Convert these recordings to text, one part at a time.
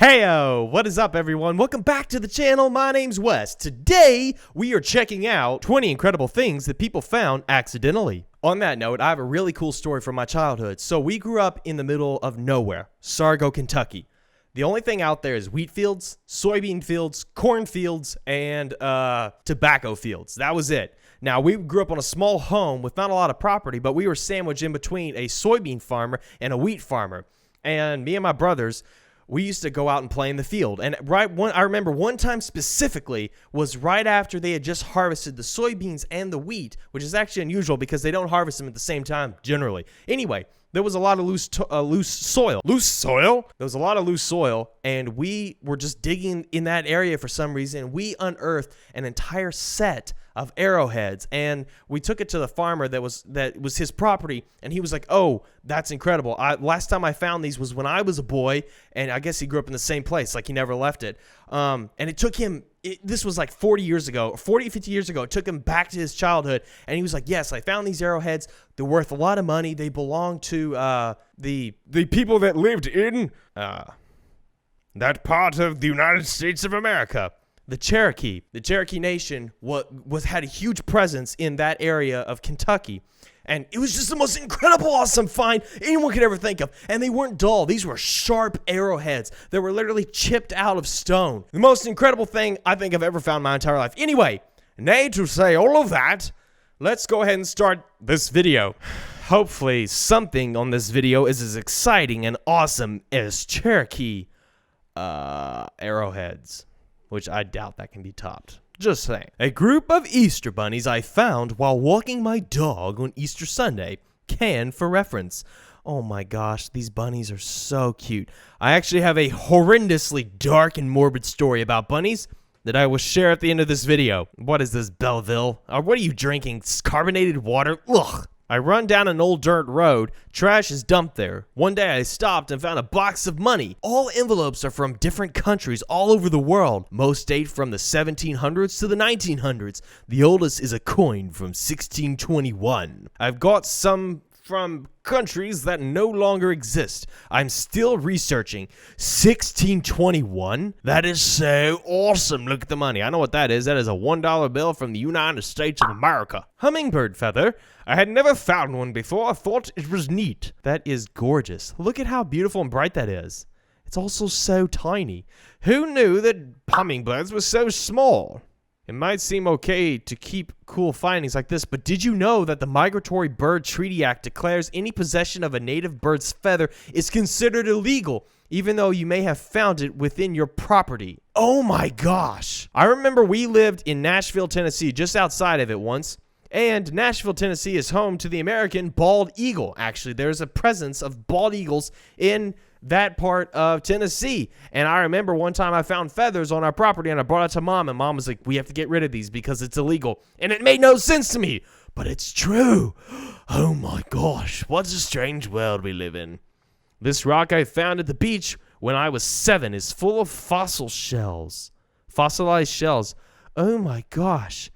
Heyo, what is up everyone? Welcome back to the channel. My name's Wes. Today, we are checking out 20 incredible things that people found accidentally. On that note, I have a really cool story from my childhood. So we grew up in the middle of nowhere, Sargo, Kentucky. The only thing out there is wheat fields, soybean fields, corn fields, and tobacco fields. That was it. Now, we grew up on a small home with not a lot of property, but we were sandwiched in between a soybean farmer and a wheat farmer. And me and my brothers, we used to go out and play in the field. And I remember one time specifically was right after they had just harvested the soybeans and the wheat, which is actually unusual because they don't harvest them at the same time generally. Anyway, there was a lot of loose soil. Loose soil? There was a lot of loose soil, and we were just digging in that area for some reason. We unearthed an entire set of arrowheads, and we took it to the farmer that was his property, and he was like, "Oh, that's incredible. Last time I found these was when I was a boy," and I guess he grew up in the same place, like he never left it. And it took him, this was like 50 years ago. It took him back to his childhood, and he was like, "Yes, I found these arrowheads. They're worth a lot of money. They belong to the people that lived in that part of the United States of America." The Cherokee Nation had a huge presence in that area of Kentucky. And it was just the most incredible, awesome find anyone could ever think of. And they weren't dull. These were sharp arrowheads that were literally chipped out of stone. The most incredible thing I think I've ever found in my entire life. Anyway, nay to say all of that, let's go ahead and start this video. Hopefully something on this video is as exciting and awesome as Cherokee arrowheads, which I doubt that can be topped. Just saying. A group of Easter bunnies I found while walking my dog on Easter Sunday. Can for reference. Oh my gosh, these bunnies are so cute. I actually have a horrendously dark and morbid story about bunnies that I will share at the end of this video. What is this, Belleville? What are you drinking? Carbonated water? Ugh. I run down an old dirt road. Trash is dumped there. One day I stopped and found a box of money. All envelopes are from different countries all over the world. Most date from the 1700s to the 1900s. The oldest is a coin from 1621. I've got some from countries that no longer exist. I'm still researching. 1621? That is so awesome. Look at the money. I know what that is. That is a $1 bill from the United States of America. Hummingbird feather. I had never found one before. I thought it was neat. That is gorgeous. Look at how beautiful and bright that is. It's also so tiny. Who knew that hummingbirds were so small? It might seem okay to keep cool findings like this, but did you know that the Migratory Bird Treaty Act declares any possession of a native bird's feather is considered illegal, even though you may have found it within your property? Oh my gosh. I remember we lived in Nashville, Tennessee, just outside of it once. And Nashville, Tennessee is home to the American bald eagle. Actually, there's a presence of bald eagles in that part of Tennessee. And I remember one time I found feathers on our property and I brought it to Mom, and Mom was like, "We have to get rid of these because it's illegal." And it made no sense to me, but it's true. Oh my gosh, what a strange world we live in. This rock I found at the beach when I was 7 is full of fossilized shells. Oh my gosh.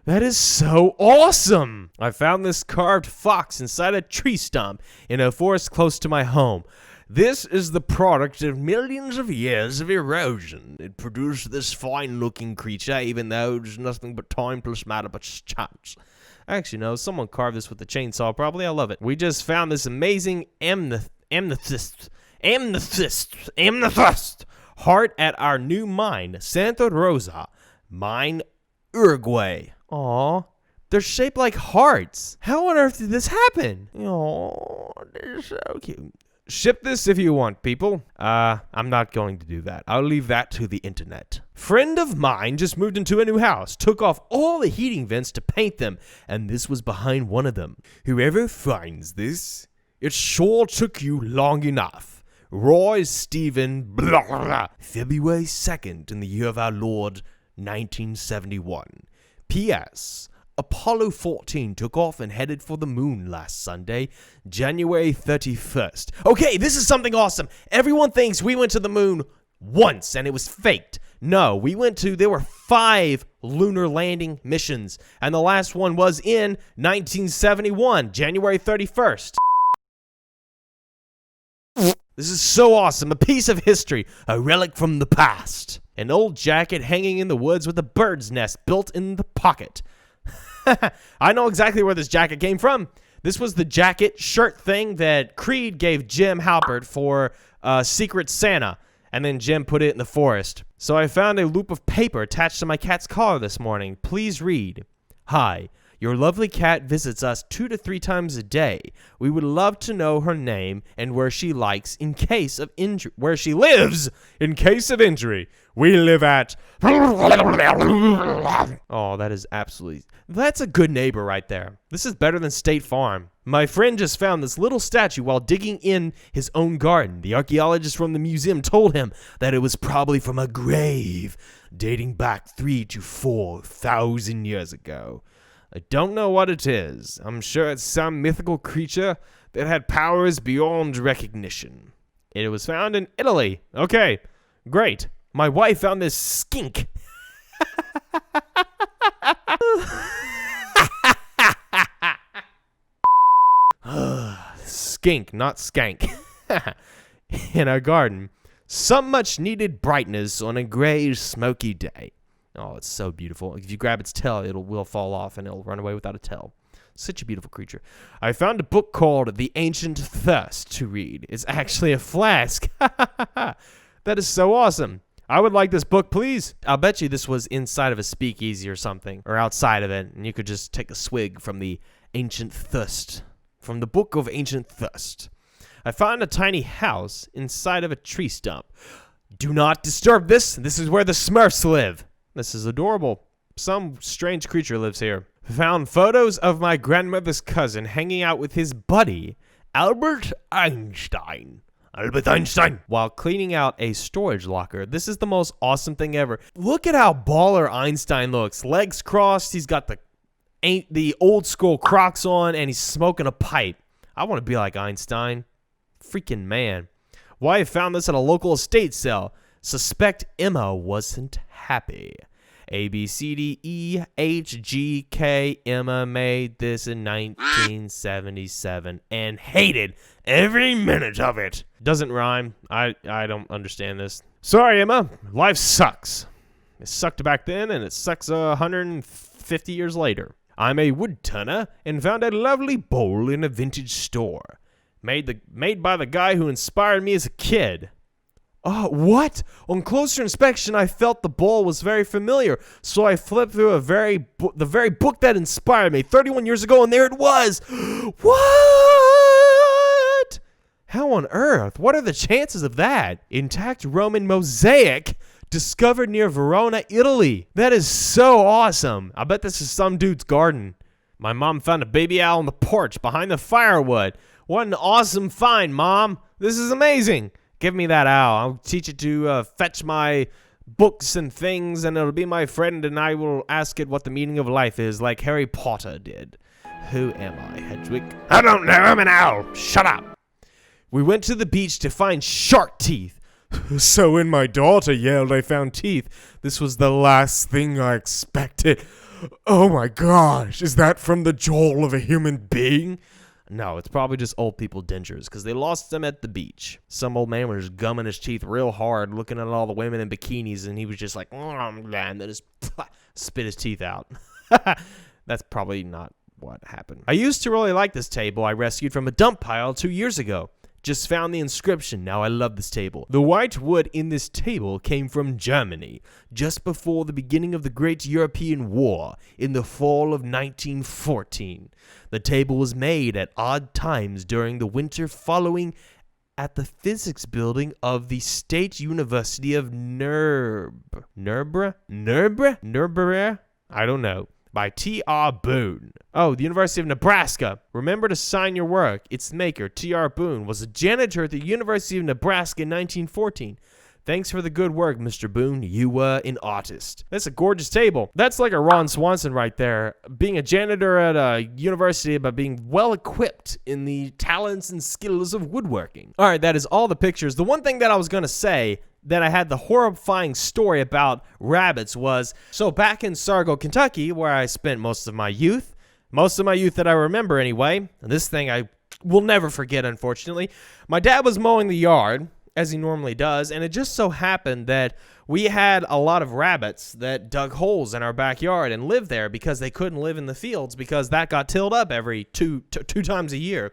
That is so awesome! I found this carved fox inside a tree stump in a forest close to my home. This is the product of millions of years of erosion. It produced this fine-looking creature, even though there's nothing but time plus matter but chance. Actually, no, someone carved this with a chainsaw, probably. I love it. We just found this amazing amethyst heart at our new mine, Santa Rosa Mine, Uruguay. Aw, they're shaped like hearts. How on earth did this happen? Aw, they're so cute. Ship this if you want, people. I'm not going to do that. I'll leave that to the internet. Friend of mine just moved into a new house, took off all the heating vents to paint them, and this was behind one of them. Whoever finds this, it sure took you long enough. Roy Stephen blah, blah, blah. February 2nd in the year of our Lord, 1971. P.S. Apollo 14 took off and headed for the moon last Sunday, January 31st. Okay, this is something awesome. Everyone thinks we went to the moon once and it was faked. No, there were 5 lunar landing missions, and the last one was in 1971, January 31st. This is so awesome. A piece of history. A relic from the past. An old jacket hanging in the woods with a bird's nest built in the pocket. I know exactly where this jacket came from. This was the jacket shirt thing that Creed gave Jim Halpert for Secret Santa. And then Jim put it in the forest. So I found a loop of paper attached to my cat's collar this morning. Please read. Hi. Your lovely cat visits us 2 to 3 times a day. We would love to know her name and where she lives in case of injury. Where she lives in case of injury. We live at. Oh, that's a good neighbor right there. This is better than State Farm. My friend just found this little statue while digging in his own garden. The archaeologist from the museum told him that it was probably from a grave dating back 3,000 to 4,000 years ago. I don't know what it is. I'm sure it's some mythical creature that had powers beyond recognition. It was found in Italy. Okay, great. My wife found this skink. Skink, not skank. In our garden. Some much needed brightness on a gray, smoky day. Oh, it's so beautiful. If you grab its tail, it will fall off and it'll run away without a tail. Such a beautiful creature. I found a book called The Ancient Thirst to read. It's actually a flask. That is so awesome. I would like this book, please. I'll bet you this was inside of a speakeasy or something, or outside of it, and you could just take a swig from the Ancient Thirst, from the Book of Ancient Thirst. I found a tiny house inside of a tree stump. Do not disturb this. This is where the Smurfs live. This is adorable. Some strange creature lives here. Found photos of my grandmother's cousin hanging out with his buddy, Albert Einstein. Albert Einstein. While cleaning out a storage locker. This is the most awesome thing ever. Look at how baller Einstein looks. Legs crossed. He's got the old school Crocs on, and he's smoking a pipe. I want to be like Einstein. Freaking man. Wife found this at a local estate sale. Suspect Emma wasn't happy. A, B, C, D, E, H, G, K. Emma made this in 1977 and hated every minute of it. Doesn't rhyme. I don't understand this. Sorry, Emma. Life sucks. It sucked back then, and it sucks 150 years later. I'm a woodturner and found a lovely bowl in a vintage store. Made by the guy who inspired me as a kid. Oh, what? On closer inspection, I felt the bowl was very familiar, so I flipped through the very book that inspired me 31 years ago, and there it was. What? How on earth? What are the chances of that? Intact Roman mosaic discovered near Verona, Italy. That is so awesome. I bet this is some dude's garden. My mom found a baby owl on the porch behind the firewood. What an awesome find, Mom. This is amazing. Give me that owl. I'll teach it to fetch my books and things, and it'll be my friend, and I will ask it what the meaning of life is, like Harry Potter did. Who am I, Hedwig? I don't know. I'm an owl. Shut up. We went to the beach to find shark teeth. So when my daughter yelled I found teeth, this was the last thing I expected. Oh my gosh, is that from the jaw of a human being? No, it's probably just old people dentures, because they lost them at the beach. Some old man was gumming his teeth real hard, looking at all the women in bikinis, and he was just like, and then just spit his teeth out. That's probably not what happened. I used to really like this table I rescued from a dump pile 2 years ago. Just found the inscription. Now I love this table. The white wood in this table came from Germany, just before the beginning of the Great European War in the fall of 1914. The table was made at odd times during the winter following at the physics building of the State University of Nuremberg? I don't know. By T.R. Boone. Oh, the University of Nebraska. Remember to sign your work. Its maker, T.R. Boone, was a janitor at the University of Nebraska in 1914. Thanks for the good work, Mr. Boone. You were an artist. That's a gorgeous table. That's like a Ron Swanson right there. Being a janitor at a university, but being well equipped in the talents and skills of woodworking. All right, that is all the pictures. The one thing that I was going to say that I had the horrifying story about rabbits was, so back in Sargo, Kentucky, where I spent most of my youth that I remember anyway, and this thing I we'll never forget, unfortunately. My dad was mowing the yard, as he normally does, and it just so happened that we had a lot of rabbits that dug holes in our backyard and lived there because they couldn't live in the fields because that got tilled up every two times a year.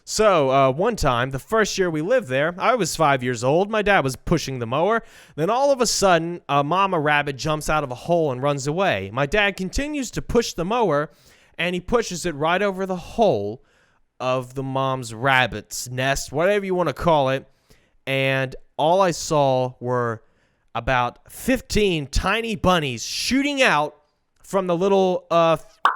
So one time, the first year we lived there, I was 5 years old. My dad was pushing the mower. Then all of a sudden, a mama rabbit jumps out of a hole and runs away. My dad continues to push the mower, and he pushes it right over the hole of the mom's rabbit's nest, whatever you want to call it. And all I saw were about 15 tiny bunnies shooting out from the little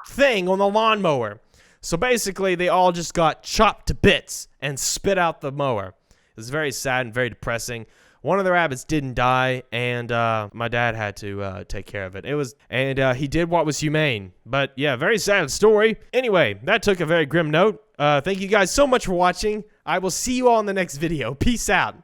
thing on the lawnmower. So basically, they all just got chopped to bits and spit out the mower. It was very sad and very depressing. One of the rabbits didn't die, and my dad had to take care of it. He did what was humane. But yeah, very sad story. Anyway, that took a very grim note. Thank you guys so much for watching. I will see you all in the next video. Peace out.